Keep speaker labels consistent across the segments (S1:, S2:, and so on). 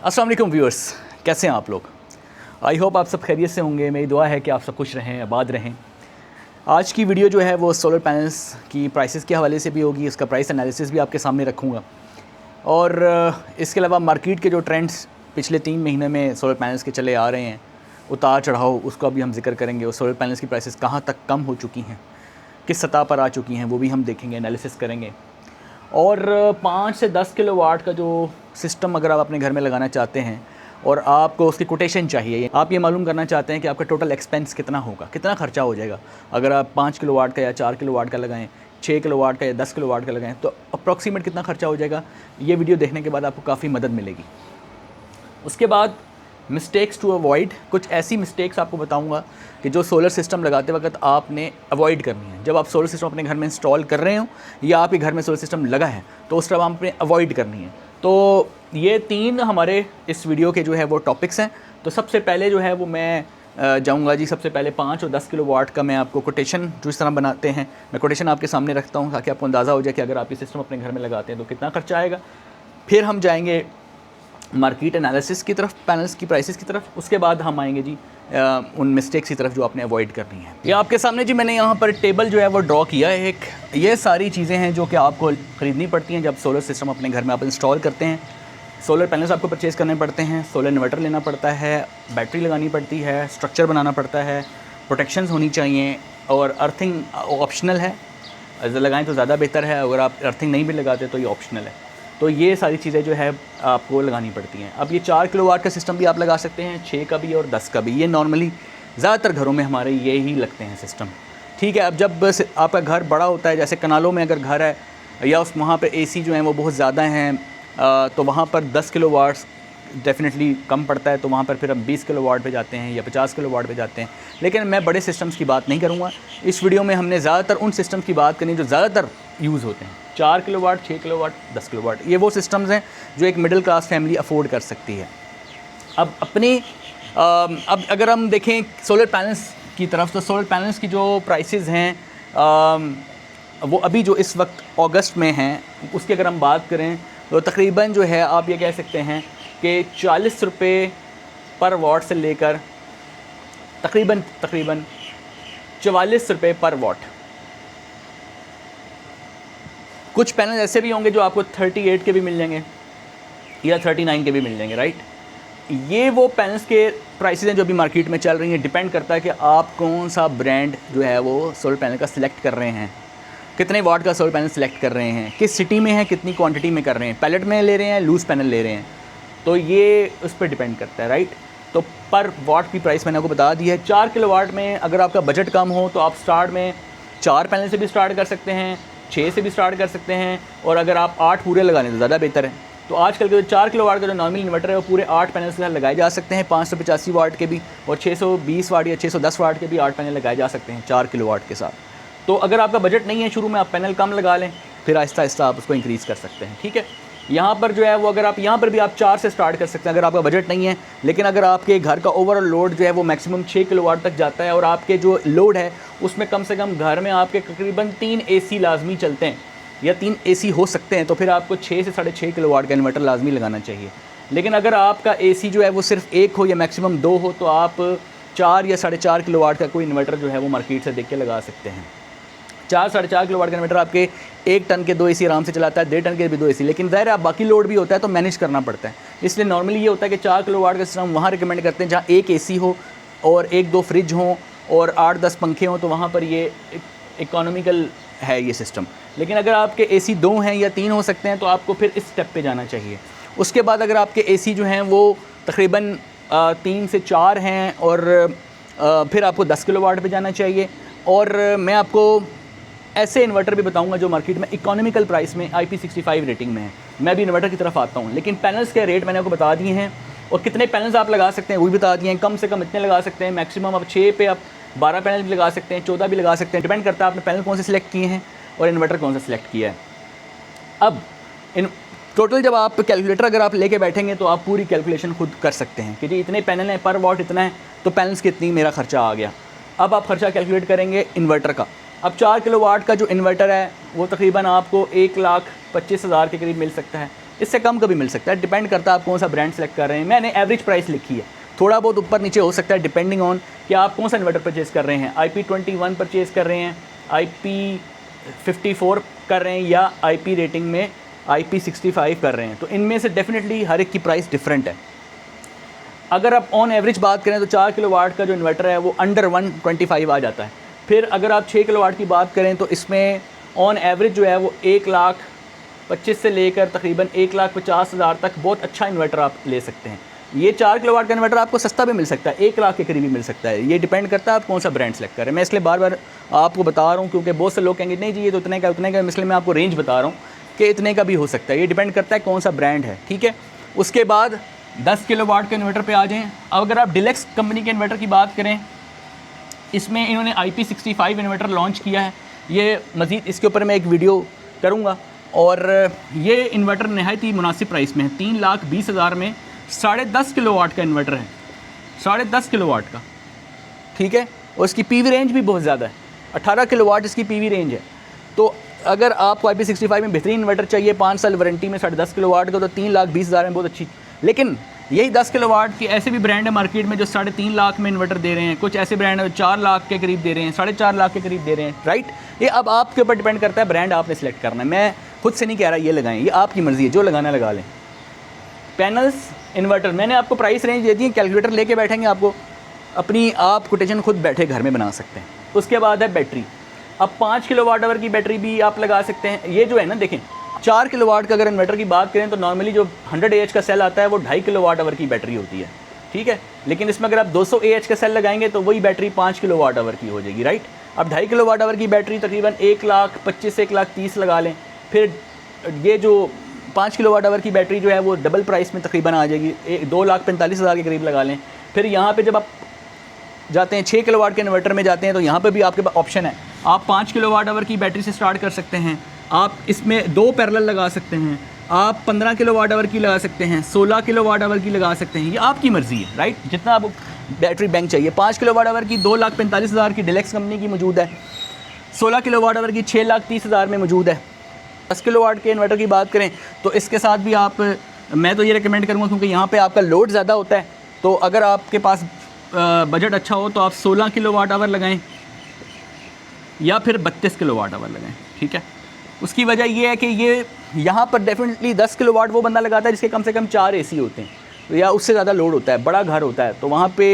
S1: अस्सलाम वालेकुम व्यूअर्स, कैसे हैं आप लोग। आई होप आप सब खैरियत से होंगे। मेरी दुआ है कि आप सब खुश रहें, आबाद रहें। आज की वीडियो जो है वो सोलर पैनल्स की प्राइसेस के हवाले से भी होगी, उसका प्राइस एनालिसिस भी आपके सामने रखूँगा। और इसके अलावा मार्केट के जो ट्रेंड्स पिछले 3 महीने में सोलर पैनल्स के चले आ रहे हैं, उतार चढ़ाव, उसका भी हम जिक्र करेंगे। और सोलर पैनल्स की प्राइसेस कहाँ तक कम हो चुकी हैं, किस सतह पर आ चुकी हैं, वो भी हम देखेंगे, एनालिसिस करेंगे। और 5 से 10 किलोवाट का जो सिस्टम अगर आप अपने घर में लगाना चाहते हैं और आपको उसकी कोटेशन चाहिए, आप ये मालूम करना चाहते हैं कि आपका टोटल एक्सपेंस कितना होगा, कितना ख़र्चा हो जाएगा अगर आप 5 किलोवाट का या 4 किलोवाट का लगाएं, 6 किलोवाट का या 10 किलोवाट का लगाएं, तो अप्रॉक्सीमेट कितना ख़र्चा हो जाएगा, ये वीडियो देखने के बाद आपको काफ़ी मदद मिलेगी। उसके बाद मिस्टेक्स टू अवॉइड, कुछ ऐसी मिस्टेक्स आपको बताऊंगा कि जो सोलर सिस्टम लगाते वक्त आपने अवॉइड करनी है। जब आप सोलर सिस्टम अपने घर में इंस्टॉल कर रहे हो या आपके घर में सोलर सिस्टम लगा है तो उस तरह आपने अवॉइड करनी है। तो ये 3 हमारे इस वीडियो के जो है वो टॉपिक्स हैं। तो सबसे पहले जो है वो मैं जाऊँगा जी, सबसे पहले 5 और 10 किलोवाट का मैं आपको कोटेशन जो इस तरह बनाते हैं, मैं कोटेशन आपके सामने रखता हूँ ताकि आपको अंदाज़ा हो जाए कि अगर आप ये सिस्टम अपने घर में लगाते हैं तो कितना खर्चा आएगा। फिर हम जाएँगे मार्केट एनालिसिस की तरफ, पैनल्स की प्राइसेस की तरफ। उसके बाद हम आएंगे जी उन मिस्टेक्स की तरफ जो आपने अवॉइड करनी है। ये आपके सामने जी मैंने यहाँ पर टेबल जो है वो ड्रॉ किया है एक। ये सारी चीज़ें हैं जो कि आपको ख़रीदनी पड़ती हैं जब सोलर सिस्टम अपने घर में आप इंस्टॉल करते हैं। सोलर पैनल्स आपको परचेज़ करने पड़ते हैं, सोलर इन्वर्टर लेना पड़ता है, बैटरी लगानी पड़ती है, स्ट्रक्चर बनाना पड़ता है, प्रोटेक्शंस होनी चाहिए, और अर्थिंग ऑप्शनल है। अगर लगाएँ तो ज़्यादा बेहतर है, अगर आप अर्थिंग नहीं भी लगाते तो ये ऑप्शनल है। तो ये सारी चीज़ें जो है आपको लगानी पड़ती हैं। अब ये 4 किलोवाट का सिस्टम भी आप लगा सकते हैं, 6 का भी और 10 का भी। ये नॉर्मली ज़्यादातर घरों में हमारे ये ही लगते हैं सिस्टम, ठीक है। अब जब आपका घर बड़ा होता है, जैसे कनालों में अगर घर है या उस वहाँ पे एसी जो हैं वो बहुत ज़्यादा हैं, तो वहाँ पर 10 किलोवाट डेफिनेटली कम पड़ता है, तो वहाँ पर फिर हम 20 किलोवाट पे जाते हैं या 50 किलोवाट पे जाते हैं। लेकिन मैं बड़े सिस्टम्स की बात नहीं करूँगा। इस वीडियो में हमने ज़्यादातर उन सिस्टम्स की बात करनी जो ज़्यादातर यूज़ होते हैं। 4 किलोवाट, 6 किलोवाट, 10 किलोवाट, ये वो सिस्टम्स हैं जो एक मिडिल क्लास फैमिली अफोर्ड कर सकती है। अब अब अगर हम देखें सोलर पैनल्स की तरफ, तो सोलर पैनल्स की जो प्राइसेस हैं वो अभी जो इस वक्त अगस्त में हैं, उसकी अगर हम बात करें तो तकरीबन जो है आप ये कह सकते हैं कि 40 रुपये पर वाट से लेकर तकरीबन 44 रुपये पर वाट। कुछ पैनल ऐसे भी होंगे जो आपको 38 के भी मिल जाएंगे या 39 के भी मिल जाएंगे, राइट। ये वो पैनल्स के प्राइसेस हैं जो अभी मार्केट में चल रही हैं। डिपेंड करता है कि आप कौन सा ब्रांड जो है वो सोलर पैनल का सिलेक्ट कर रहे हैं, कितने वाट का सोलर पैनल सिलेक्ट कर रहे हैं, किस सिटी में है, कितनी क्वांटिटी में कर रहे हैं, पैलेट में ले रहे हैं, लूज़ पैनल ले रहे हैं, तो ये उस पर डिपेंड करता है, राइट। तो पर वाट की प्राइस मैंने आपको बता दी है। 4 किलोवाट में अगर आपका बजट कम हो तो आप स्टार्ट में 4 पैनल से भी स्टार्ट कर सकते हैं, 6 से भी स्टार्ट कर सकते हैं, और अगर आप 8 पूरे लगा लें तो ज़्यादा बेहतर है। तो आजकल के जो 4 किलोवाट का जो नॉर्मल इन्वर्टर है वो पूरे 8 पैनल के साथ लगाए जा सकते हैं, 585 वाट के भी और 620 वाट या 610 वाट के भी 8 पैनल लगाए जा सकते हैं 4 किलोवाट के साथ। तो अगर आपका बजट नहीं है, शुरू में आप पैनल कम लगा लें, फिर आहिस्ता आहिस्ता आप उसको इंक्रीज़ कर सकते हैं, ठीक है। यहाँ पर जो है वो अगर आप यहाँ पर भी आप 4 से स्टार्ट कर सकते हैं अगर आपका बजट नहीं है। लेकिन अगर आपके घर का ओवरऑल लोड जो है वो मैक्सिमम 6 किलोवाट तक जाता है और आपके जो लोड है उसमें कम से कम घर में आपके तकरीबन 3 एसी लाजमी चलते हैं या 3 एसी हो सकते हैं, तो फिर आपको 6 से 6.5 किलोवाट का इन्वर्टर लाजमी लगाना चाहिए। लेकिन अगर आपका एसी जो है वो सिर्फ 1 हो या मैक्सिमम 2 हो तो आप 4 या 4.5 किलोवाट का कोई इन्वर्टर जो है वो मार्केट से देख के लगा सकते हैं। 4-4.5 किलोवाट का इन्वर्टर आपके 1 टन के 2 एसी आराम से चलाता है, 1.5 टन के भी 2 एसी। लेकिन ज़ाहिर है आप बाकी लोड भी होता है तो मैनेज करना पड़ता है। इसलिए नॉर्मली ये होता है कि 4 किलोवाट का सिस्टम वहाँ रिकमेंड करते हैं जहाँ 1 एसी हो और 1-2 फ्रिज हों और 8-10 पंखे हों, तो वहाँ पर ये इकोनॉमिकल है ये सिस्टम। लेकिन अगर आपके एसी 2 हैं या 3 हो सकते हैं तो आपको फिर इस स्टेप पे जाना चाहिए। उसके बाद अगर आपके एसी जो हैं वो तकरीबन 3 से 4 हैं और फिर आपको 10 किलोवाट पे जाना चाहिए। और मैं आपको ऐसे इन्वर्टर भी बताऊंगा जो मार्केट में इकोनॉमिकल प्राइस में IP65 रेटिंग में है। मैं भी इन्वर्टर की तरफ आता हूँ, लेकिन पैनल्स के रेट मैंने आपको बता दिए हैं और कितने पैनल्स आप लगा सकते हैं वो भी बता दिए हैं। कम से कम इतने लगा सकते हैं, मैक्सिमम आप 6 पे आप 12 पैनल भी लगा सकते हैं, 14 भी लगा सकते हैं। डिपेंड करता है आपने पैनल कौन से सिलेक्ट किए हैं और इन्वर्टर कौन सा सिलेक्ट किया है। अब इन टोटल जब आप कैलकुलेटर अगर आप लेके बैठेंगे तो आप पूरी कैलकुलेशन खुद कर सकते हैं कि जी इतने पैनल हैं, पर वाट इतना है, तो पैनल्स कितनी मेरा ख़र्चा आ गया। अब आप ख़र्चा कैलकुलेट करेंगे इन्वर्टर का। अब 4 किलोवाट का जो इन्वर्टर है वो तकरीबन आपको 1,25,000 के करीब मिल सकता है। इससे कम का भी मिल सकता है, डिपेंड करता है आप कौन सा ब्रांड सेलेक्ट कर रहे हैं। मैंने एवरेज प्राइस लिखी है, थोड़ा बहुत ऊपर नीचे हो सकता है डिपेंडिंग ऑन कि आप कौन सा इन्वर्टर परचेज़ कर रहे हैं। IP21 परचेज़ कर रहे हैं, IP54 कर रहे हैं या IP रेटिंग में IP65 कर रहे हैं, तो इनमें से डेफिनेटली हर एक की प्राइस डिफरेंट है। अगर आप ऑन एवरेज बात करें तो 4 किलोवाट का जो इन्वर्टर है वो अंडर 125 आ जाता है। फिर अगर आप 6 किलोवाट की बात करें तो इसमें ऑन एवरेज जो है वो 1,25,000 से लेकर तकरीबन 1,50,000 तक बहुत अच्छा इन्वर्टर आप ले सकते हैं। ये 4 किलोवाट का इन्वर्टर आपको सस्ता भी मिल सकता है, 1 लाख के करीब भी मिल सकता है। ये डिपेंड करता है आप कौन सा ब्रांड सेलेक्ट करें। मैं इसलिए बार बार आपको बता रहा हूँ क्योंकि बहुत से लोग कहेंगे नहीं जी ये तो उतने का, इसलिए मैं आपको रेंज बता रहा हूँ कि इतने का भी हो सकता है। ये डिपेंड करता है कौन सा ब्रांड है, ठीक है। उसके बाद 10 किलोवाट के इन्वर्टर पे आ जाएं। अगर आप डिलेक्स कंपनी के इन्वर्टर की बात करें, इसमें इन्होंने IP65 इन्वर्टर लॉन्च किया है। ये मज़ीद इसके ऊपर मैं एक वीडियो करूँगा। और ये इन्वर्टर नहायत ही मुनासिब प्राइस में है, 3,20,000 में 10.5 किलोवाट का इन्वर्टर है, 10.5 किलोवाट का, ठीक है। और इसकी PV रेंज भी बहुत ज़्यादा है, 18 किलोवाट इसकी PV रेंज है। तो अगर आपको IP65 में बेहतरीन इन्वर्टर चाहिए 5 साल वारंटी में 10.5 किलोवाट का, तो 3,20,000 में बहुत अच्छी। लेकिन यही 10 किलोवाट की ऐसे भी ब्रांड है मार्केट में जो 3.5 लाख में इन्वर्टर दे रहे हैं। कुछ ऐसे ब्रांड है 4 लाख के करीब दे रहे हैं, 4.5 लाख के करीब दे रहे हैं, राइट। ये अब आपके ऊपर डिपेंड करता है, ब्रांड आपने सेलेक्ट करना है। मैं खुद से नहीं कह रहा ये लगाएं, ये आपकी मर्ज़ी है, जो लगाना लगा लें। पैनल्स इन्वर्टर मैंने आपको प्राइस रेंज दे दी है, कैलकुलेटर लेके बैठेंगे, आपको अपनी आप कोटेशन खुद बैठे घर में बना सकते हैं। उसके बाद है बैटरी। अब 5 किलोवाट आवर की बैटरी भी आप लगा सकते हैं। ये जो है ना देखें, 4 किलोवाट का अगर इन्वर्टर की बात करें तो नॉर्मली जो 100 AH का सेल आता है वो 2.5 किलोवाट आवर की बैटरी होती है, ठीक है। लेकिन इसमें अगर आप 200 AH का सेल लगाएंगे तो वही बैटरी 5 किलोवाट आवर की हो जाएगी, राइट। अब 2.5 किलोवाट आवर की बैटरी तकरीबन 1,25,000 से 1,30,000 लगा लें। फिर ये जो 5 किलोवाट आवर की बैटरी जो है वो डबल प्राइस में तकरीबन आ जाएगी, 2,45,000 के करीब लगा लें। फिर यहाँ पे जब आप जाते हैं 6 किलोवाट के इन्वर्टर में जाते हैं तो यहाँ पे भी आपके पास ऑप्शन है, आप 5 किलोवाट आवर की बैटरी से स्टार्ट कर सकते हैं। आप इसमें 2 पैरेलल लगा सकते हैं, आप 15 किलोवाट आवर की लगा सकते हैं, 16 किलोवाट आवर की लगा सकते हैं, ये आपकी मर्ज़ी है, राइट। जितना आपको बैटरी बैंक चाहिए। 5 किलोवाट आवर की 2,45,000 की डिलेक्स कंपनी की मौजूद है, 16 किलोवाट आवर की 6,30,000 में मौजूद है। 10 किलोवाट के इन्वर्टर की बात करें तो इसके साथ भी आप, मैं तो ये रिकमेंड करूँगा क्योंकि यहाँ पे आपका लोड ज़्यादा होता है, तो अगर आपके पास बजट अच्छा हो तो आप 16 किलोवाट आवर लगाएं या फिर 32 किलोवाट आवर लगाएं, ठीक है। उसकी वजह ये है कि ये यहाँ पर डेफिनेटली 10 किलोवाट वो बंदा लगाता है जिसके कम से कम 4 AC होते हैं या उससे ज़्यादा लोड होता है, बड़ा घर होता है, तो वहाँ पे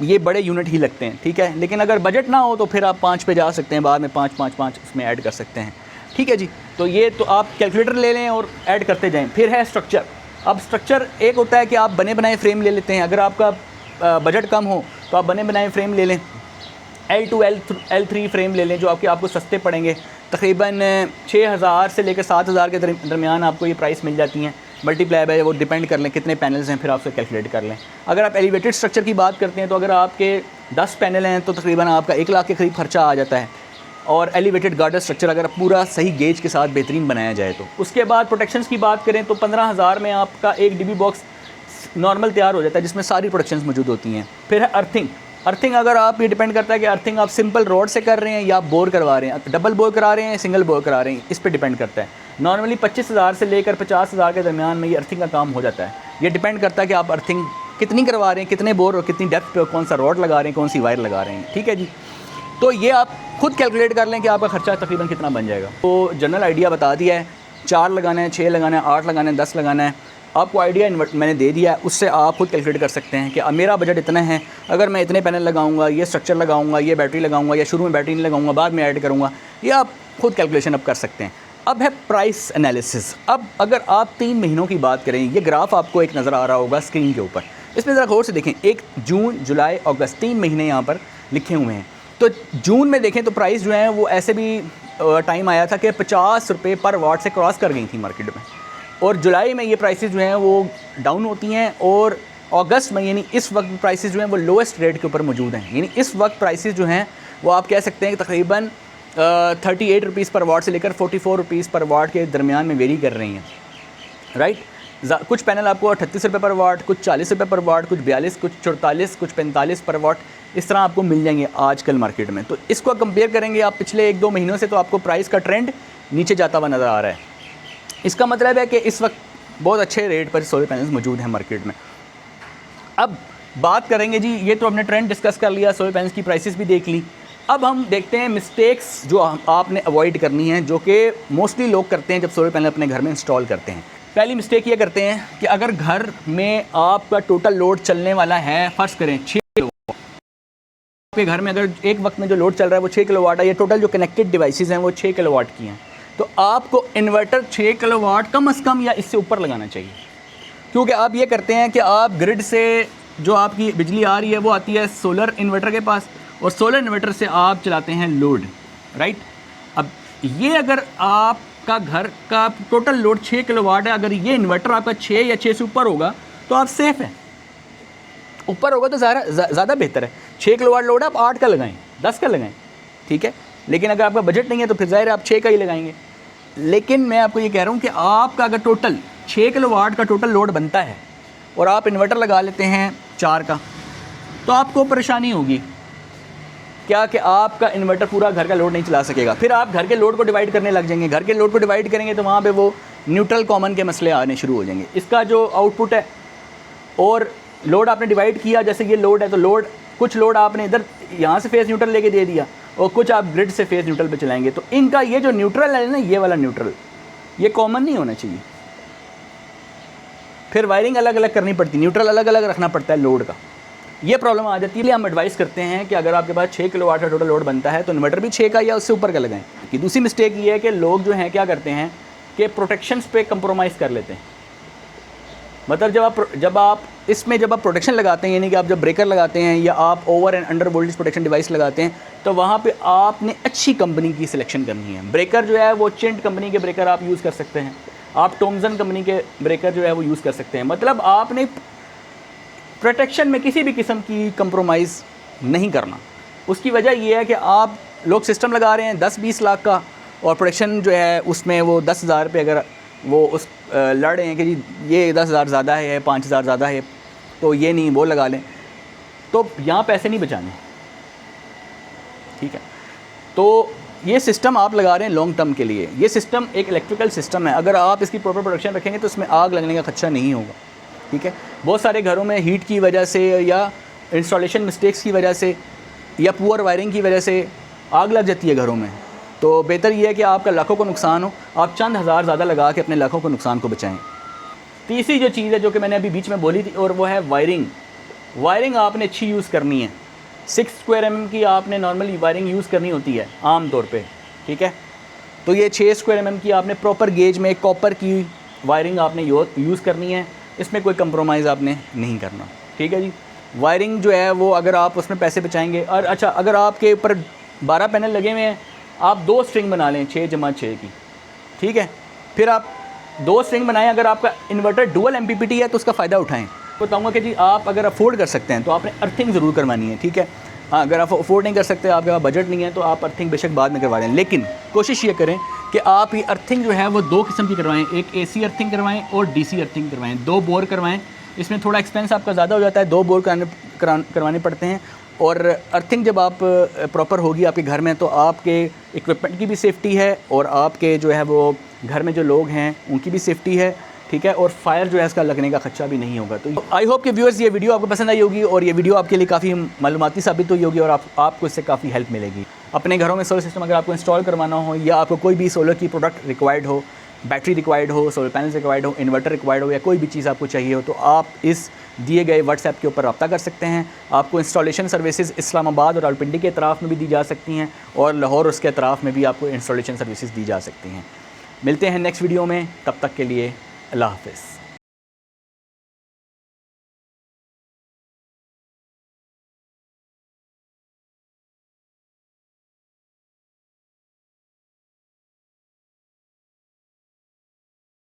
S1: ये बड़े यूनिट ही लगते हैं, ठीक है। लेकिन अगर बजट ना हो तो फिर आप 5 पे जा सकते हैं, बाद में 5 उसमें ऐड कर सकते हैं, ठीक है जी। तो ये तो आप कैलकुलेटर ले लें और ऐड करते जाएं। फिर है स्ट्रक्चर। अब स्ट्रक्चर एक होता है कि आप बने बनाए फ्रेम ले लेते हैं, अगर आपका बजट कम हो तो आप बने बनाए फ्रेम ले लें, L2 L3 फ्रेम ले लें जो आपको सस्ते पड़ेंगे, तकरीबन 6,000 से लेकर 7,000 के दरमियान आपको ये प्राइस मिल जाती हैं। मल्टीप्लाई बाय वो डिपेंड कर लें कितने पैनल्स हैं, फिर आप उसको कैलकुलेट कर लें। अगर आप एलिवेटेड स्ट्रक्चर की बात करते हैं तो अगर आपके 10 पैनल हैं तो तकरीबन आपका 1 लाख के करीब खर्चा आ जाता है। और एलिवेटेड गार्डर स्ट्रक्चर अगर पूरा सही गेज के साथ बेहतरीन बनाया जाए तो। उसके बाद प्रोटेक्शंस की बात करें तो 15,000 में आपका एक DB बॉक्स नॉर्मल तैयार हो जाता है जिसमें सारी प्रोटेक्शंस मौजूद होती हैं। फिर है अर्थिंग अगर आप, ये डिपेंड करता है कि अर्थिंग आप सिंपल रॉड से कर रहे हैं या बोर करवा रहे हैं, डबल बोर करा रहे हैं, सिंगल बोर करा रहे हैं, इस पर डिपेंड करता है। नॉर्मली 25,000 से लेकर 50,000 के दरमियान में ये अर्थिंग का काम हो जाता है। ये डिपेंड करता है कि आप अर्थिंग कितनी करवा रहे हैं, कितने बोर और कितनी डेप्थ पे कौन सा रॉड लगा रहे हैं, कौन सी वायर लगा रहे हैं, ठीक है जी। तो ये आप खुद कैलकुलेट कर लें कि आपका खर्चा तकरीबन कितना बन जाएगा। तो जनरल आइडिया बता दिया है, 4 लगाना है, 6 लगाना है, 8 लगाना है, 10 लगाना है, आपको आइडिया मैंने दे दिया है। उससे आप खुद कैलकुलेट कर सकते हैं कि अब मेरा बजट इतना है, अगर मैं इतने पैनल लगाऊंगा, ये स्ट्रक्चर लगाऊंगा, ये बैटरी लगाऊंगा, या शुरू में बैटरी नहीं लगाऊंगा, बाद में ऐड करूंगा, ये आप खुद कैलकुलेशन अब कर सकते हैं। अब है प्राइस एनालिसिस। अब अगर आप 3 महीनों की बात करें, ये ग्राफ आपको एक नज़र आ रहा होगा स्क्रीन के ऊपर, इसमें ज़रा गौर से देखें, 1 जून, जुलाई, अगस्त, 3 महीने यहाँ पर लिखे हुए हैं। तो जून में देखें तो प्राइस जो है वो ऐसे भी टाइम आया था कि 50 रुपये पर वाट से क्रॉस कर गई थी मार्केट में, और जुलाई में ये प्राइसेस जो हैं वो डाउन होती हैं, और अगस्त में यानी इस वक्त प्राइसेस जो हैं वो लोएस्ट रेट के ऊपर मौजूद हैं। यानी इस वक्त प्राइसेस जो हैं वो आप कह सकते हैं कि तकरीबन 38 रुपीज़ पर वाट से लेकर 44 रुपीज़ पर वाट के दरमियान में वेरी कर रही हैं, राइट। कुछ पैनल आपको 38 रुपये पर वाट, कुछ 40 रुपये पर वाट, कुछ 42, कुछ 44, कुछ 45 पर वाट, इस तरह आपको मिल जाएंगे आजकल मार्केट में। तो इसको कंपेयर करेंगे आप पिछले 1-2 महीनों से, तो आपको प्राइस का ट्रेंड नीचे जाता हुआ नज़र आ रहा है। इसका मतलब है कि इस वक्त बहुत अच्छे रेट पर सोलर पैनल्स मौजूद हैं मार्केट में। अब बात करेंगे जी, ये तो हमने ट्रेंड डिस्कस कर लिया, सोलर पैनल्स की प्राइसेस भी देख ली। अब हम देखते हैं मिस्टेक्स जो आपने अवॉइड करनी है, जो कि मोस्टली लोग करते हैं जब सोलर पैनल अपने घर में इंस्टॉल करते हैं। पहली मिस्टेक ये करते हैं कि अगर घर में आपका टोटल लोड चलने वाला है, फ़र्ज़ करें 6 किलोवाट, आपके घर में अगर एक वक्त में जो लोड चल रहा है वो 6 किलोवाट है, ये टोटल जो कनेक्टेड डिवाइसेस हैं वो 6 किलोवाट की हैं, तो आपको इन्वर्टर 6 किलोवाट कम से कम या इससे ऊपर लगाना चाहिए। क्योंकि आप ये करते हैं कि आप ग्रिड से जो आपकी बिजली आ रही है वो आती है सोलर इन्वर्टर के पास, और सोलर इन्वर्टर से आप चलाते हैं लोड, राइट। अब ये अगर आपका घर का टोटल लोड 6 किलोवाट है, अगर ये इन्वर्टर आपका 6 या 6 से ऊपर होगा तो आप सेफ़ हैं। ऊपर होगा तो ज़्यादा बेहतर है। 6 किलोवाट लोड है, आप 8 का लगाएं, 10 का लगाएं, ठीक है। लेकिन अगर आपका बजट नहीं है तो फिर ज़ाहिर है आप 6 का ही लगाएंगे। लेकिन मैं आपको ये कह रहा हूँ कि आपका अगर टोटल 6 किलोवाट का टोटल लोड बनता है और आप इन्वर्टर लगा लेते हैं 4 का, तो आपको परेशानी होगी क्या कि आपका इन्वर्टर पूरा घर का लोड नहीं चला सकेगा। फिर आप घर के लोड को डिवाइड करने लग जाएंगे। घर के लोड को डिवाइड करेंगे तो वहाँ पे वो न्यूट्रल कॉमन के मसले आने शुरू हो जाएंगे। इसका जो आउटपुट है और लोड आपने डिवाइड किया, जैसे ये लोड है तो लोड, कुछ लोड आपने इधर यहाँ से फेस न्यूट्रल लेके दे दिया और कुछ आप ग्रिड से फेस न्यूट्रल पे चलाएंगे, तो इनका ये जो न्यूट्रल है ना, ये वाला न्यूट्रल, ये कॉमन नहीं होना चाहिए। फिर वायरिंग अलग अलग करनी पड़ती है, न्यूट्रल अलग अलग रखना पड़ता है लोड का, ये प्रॉब्लम आ जाती है। हम एडवाइस करते हैं कि अगर आपके पास 6 किलोवाट का टोटल लोड बनता है तो इन्वर्टर भी 6 का या उससे ऊपर का लगाएं। कि दूसरी मिस्टेक ये है कि लोग जो हैं क्या करते हैं कि प्रोटेक्शंस पे कंप्रोमाइज़ कर लेते हैं। मतलब जब आप प्रोटेक्शन लगाते हैं, यानी कि आप जब ब्रेकर लगाते हैं या आप over and under voltage protection device लगाते हैं, तो वहाँ पे आपने अच्छी कंपनी की सिलेक्शन करनी है। ब्रेकर जो है वो चिंट कंपनी के ब्रेकर आप यूज़ कर सकते हैं, आप टॉमसन कंपनी के ब्रेकर जो है वो यूज़ कर सकते हैं। मतलब आपने प्रोटेक्शन में किसी भी किस्म की कंप्रोमाइज़ नहीं करना। उसकी वजह ये है कि आप लोग सिस्टम लगा रहे हैं 10-20 लाख का और प्रोटेक्शन जो है उसमें वो 10,000 पे अगर वो उस लड़ रहे हैं कि जी ये 10,000 ज़्यादा है, 5,000 ज़्यादा है, तो ये नहीं वो लगा लें, तो यहाँ पैसे नहीं बचाने, ठीक है। तो ये सिस्टम आप लगा रहे हैं लॉन्ग टर्म के लिए। ये सिस्टम एक इलेक्ट्रिकल सिस्टम है, अगर आप इसकी प्रॉपर प्रोडक्शन रखेंगे तो इसमें आग लगने का खदशा नहीं होगा, ठीक है। बहुत सारे घरों में हीट की वजह से या इंस्टॉलेशन मिस्टेक्स की वजह से या पुअर वायरिंग की वजह से आग लग जाती है घरों में। तो बेहतर ये है कि आपका लाखों को नुकसान हो, आप चंद हज़ार ज़्यादा लगा के अपने लाखों को नुकसान को बचाएं। तीसरी जो चीज़ है जो कि मैंने अभी बीच में बोली थी, और वो है वायरिंग। वायरिंग आपने अच्छी यूज़ करनी है। 6 स्क्वायर mm की आपने नॉर्मली वायरिंग यूज़ करनी होती है आम तौर पे, ठीक है। तो ये 6 स्क्वायर mm की आपने प्रॉपर गेज में कॉपर की वायरिंग आपने यूज़ करनी है, इसमें कोई कंप्रोमाइज़ आपने नहीं करना, ठीक है जी। वायरिंग जो है वो अगर आप उसमें पैसे बचाएंगे, और अच्छा अगर आपके ऊपर 12 पैनल लगे हुए हैं, आप 2 स्ट्रिंग बना लें 6x6 की, ठीक है। फिर आप 2 स्ट्रिंग बनाएं। अगर आपका इन्वर्टर डुअल MPPT है तो उसका फ़ायदा उठाएं। बताऊंगा कि जी आप अगर अफोर्ड कर सकते हैं तो आपने अर्थिंग ज़रूर करवानी है, ठीक है। हाँ, अगर आप अफोर्ड नहीं कर सकते, आपके पास बजट नहीं है, तो आप अर्थिंग बेशक बाद में करवा लें, लेकिन कोशिश ये करें कि आप ये अर्थिंग जो है वो 2 किस्म की करवाएं। एक AC अर्थिंग करवाएं और DC अर्थिंग करवाएं, 2 बोर करवाएं। इसमें थोड़ा एक्सपेंस आपका ज़्यादा हो जाता है, 2 बोर करवाने पड़ते हैं। और अर्थिंग जब आप प्रॉपर होगी आपके घर में तो आपके इक्विपमेंट की भी सेफ़्टी है और आपके जो है वो घर में जो लोग हैं उनकी भी सेफ़्टी है, ठीक है। और फायर जो है इसका लगने का खदशा भी नहीं होगा। तो आई होप कि व्यूअर्स ये वीडियो आपको पसंद आई होगी और ये वीडियो आपके लिए काफ़ी मालूमाती साबित हुई होगी और आपको इससे काफ़ी हेल्प मिलेगी। अपने घरों में सोलर सिस्टम अगर आपको इंस्टॉल करवाना हो या आपको कोई भी सोलर की प्रोडक्ट रिक्वायर्ड हो, बैटरी रिक्वायर्ड हो, सोलर पैनल रिक्वायर्ड हो, इन्वर्टर रिक्वायर्ड हो या कोई भी चीज़ आपको चाहिए हो, तो आप इस दिए गए व्हाट्सएप के ऊपर रब्ता कर सकते हैं। आपको इंस्टॉलेशन सर्विसेज इस्लामाबाद और रावलपिंडी के अतराफ़ में भी दी जा सकती हैं और लाहौर उसके अतराफ़ में भी आपको इंस्टॉलेशन सर्विसेज दी जा सकती हैं। मिलते हैं नेक्स्ट वीडियो में, तब तक के लिए अल्लाह हाफ़िज़।